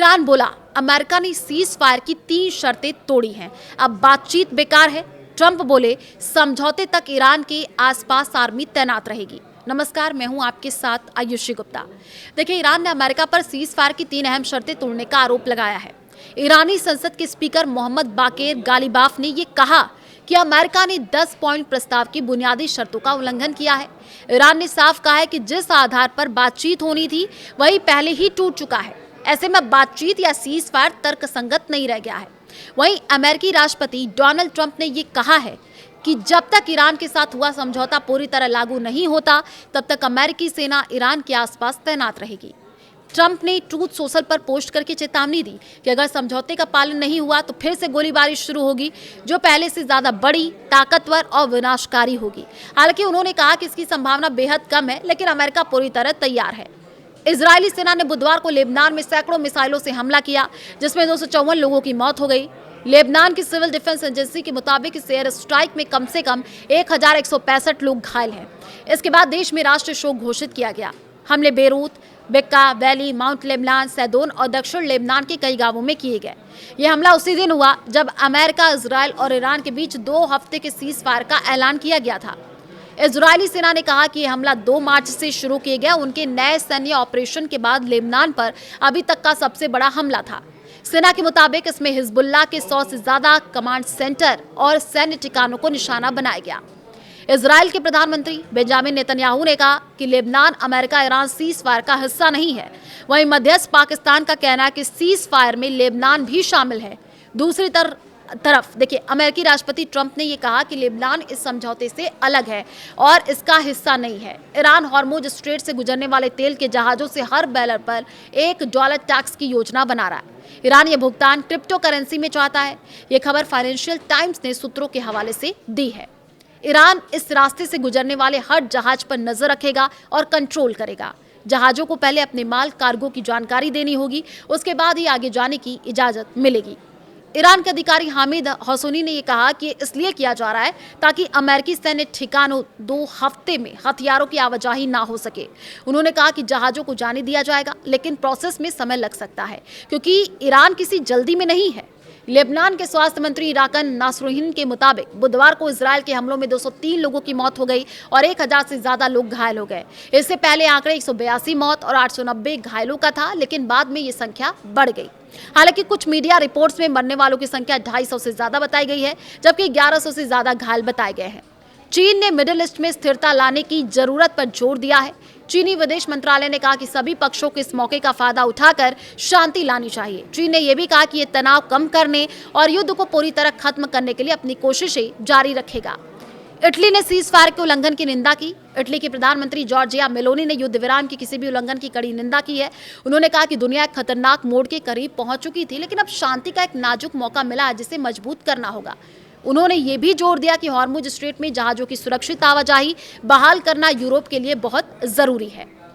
Iran बोला, America ने cease fire की 3 शर्तें तोड़ी हैं, अब बातचीत बेकार है। ट्रंप बोले, समझौते तक ईरान के आसपास आर्मी तैनात रहेगी। नमस्कार, मैं हूं आपके साथ आयुषी गुप्ता। देखिए, ईरान ने अमेरिका पर सीज फायर की 3 अहम शर्तें तोड़ने का आरोप लगाया है। ईरानी संसद के स्पीकर मोहम्मद बाकेर गालिबाफ ने ये कहा कि अमेरिका ने 10 पॉइंट प्रस्ताव की बुनियादी शर्तों का उल्लंघन किया है। ईरान ने साफ कहा है कि जिस आधार पर बातचीत होनी थी वही पहले ही टूट चुका है। ऐसे में बातचीत या सीज फायर तर्कसंगत नहीं रह गया है। वहीं अमेरिकी राष्ट्रपति डोनाल्ड ट्रंप ने ये कहा है कि जब तक ईरान के साथ हुआ समझौता पूरी तरह लागू नहीं होता, तब तक अमेरिकी सेना ईरान के आसपास तैनात रहेगी। ट्रंप ने ट्रूथ सोशल पर पोस्ट करके चेतावनी दी कि अगर समझौते का पालन नहीं हुआ तो फिर से गोलीबारी शुरू होगी, जो पहले से ज्यादा बड़ी, ताकतवर और विनाशकारी होगी। हालांकि उन्होंने कहा कि इसकी संभावना बेहद कम है, लेकिन अमेरिका पूरी तरह तैयार है। इजरायली सेना ने बुधवार को लेबनान में सैकड़ों मिसाइलों से हमला किया, जिसमें 254 लोगों की मौत हो गई। लेबनान की सिविल डिफेंस एजेंसी के मुताबिक इस एयर स्ट्राइक में कम से कम 1165 लोग घायल हैं। इसके बाद देश में राष्ट्रीय शोक घोषित किया गया। हमले Beirut, Bekaa Valley, Mount Lebanon, Sidon और दक्षिण लेबनान के कई गांवों में किए गए। यह हमला उसी दिन हुआ जब अमेरिका, इजरायल और ईरान के बीच 2 हफ्ते के सीज फायर का ऐलान किया गया था। इजरायली सेना ने कहा कि यह हमला 2 मार्च से शुरू किया गया। उनके नए सैन्य ऑपरेशन के बाद लेबनान पर अभी तक का सबसे बड़ा हमला था। सेना के मुताबिक इसमें हिजबुल्लाह के 100 से ज्यादा कमांड सेंटर और सैन्य ठिकानों को निशाना बनाया गया। इजराइल के प्रधानमंत्री बेंजामिन नेतन्याहू ने कहा कि Lebanon America Iran cease fire का हिस्सा नहीं है। वहीं मध्यस्थ पाकिस्तान का कहना है कि सीज फायर में लेबनान भी शामिल है। दूसरी तरफ देखिए, अमेरिकी राष्ट्रपति ट्रंप ने यह कहा कि लेबनान इस समझौते से अलग है और इसका हिस्सा नहीं है। ईरान हॉर्मुज स्ट्रेट से गुजरने वाले तेल के जहाजों से हर बैरल पर $1 टैक्स की योजना बना रहा है। ईरान ये भुगतान क्रिप्टो करेंसी में चाहता है। यह खबर फाइनेंशियल टाइम्स ने सूत्रों के हवाले से दी है। ईरान इस रास्ते से गुजरने वाले हर जहाज पर नजर रखेगा और कंट्रोल करेगा। जहाजों को पहले अपने माल कार्गो की जानकारी देनी होगी, उसके बाद ही आगे जाने की इजाजत मिलेगी। ईरान के अधिकारी हामिद हसोनी ने यह कहा कि इसलिए किया जा रहा है ताकि अमेरिकी सैन्य ठिकानों 2 हफ्ते में हथियारों की आवाजाही ना हो सके। उन्होंने कहा कि जहाजों को जाने दिया जाएगा, लेकिन प्रोसेस में समय लग सकता है क्योंकि ईरान किसी जल्दी में नहीं है। लेबनान के स्वास्थ्य मंत्री राकन नासरुद्दीन के मुताबिक बुधवार को इजरायल के हमलों में 203 लोगों की मौत हो गई और 1000 से ज्यादा लोग घायल हो गए। इससे पहले आंकड़े 182 मौत और 890 घायलों का था, लेकिन बाद में ये संख्या बढ़ गई। हालांकि कुछ मीडिया रिपोर्ट्स में मरने वालों की संख्या 250 से ज्यादा बताई गई है, जबकि 1100 से ज्यादा घायल बताए गए हैं। चीन ने मिडिल ईस्ट में स्थिरता लाने की जरूरत पर जोर दिया है। चीनी विदेश मंत्रालय ने कहा कि सभी पक्षों को इस मौके का फायदा उठाकर शांति लानी चाहिए। चीन ने यह भी कहा कि ये तनाव कम करने और युद्ध को पूरी तरह खत्म करने के लिए अपनी कोशिशें जारी रखेगा। इटली ने सीज फायर के उल्लंघन की निंदा की। इटली के प्रधानमंत्री जॉर्जिया मेलोनी ने युद्ध विराम की किसी भी उल्लंघन की कड़ी निंदा की है। उन्होंने कहा कि दुनिया एक खतरनाक मोड़ के करीब पहुंच चुकी थी, लेकिन अब शांति का एक नाजुक मौका मिला है जिसे मजबूत करना होगा। उन्होंने ये भी जोर दिया कि हॉर्मुज स्ट्रेट में जहाजों की सुरक्षित आवाजाही बहाल करना यूरोप के लिए बहुत जरूरी है।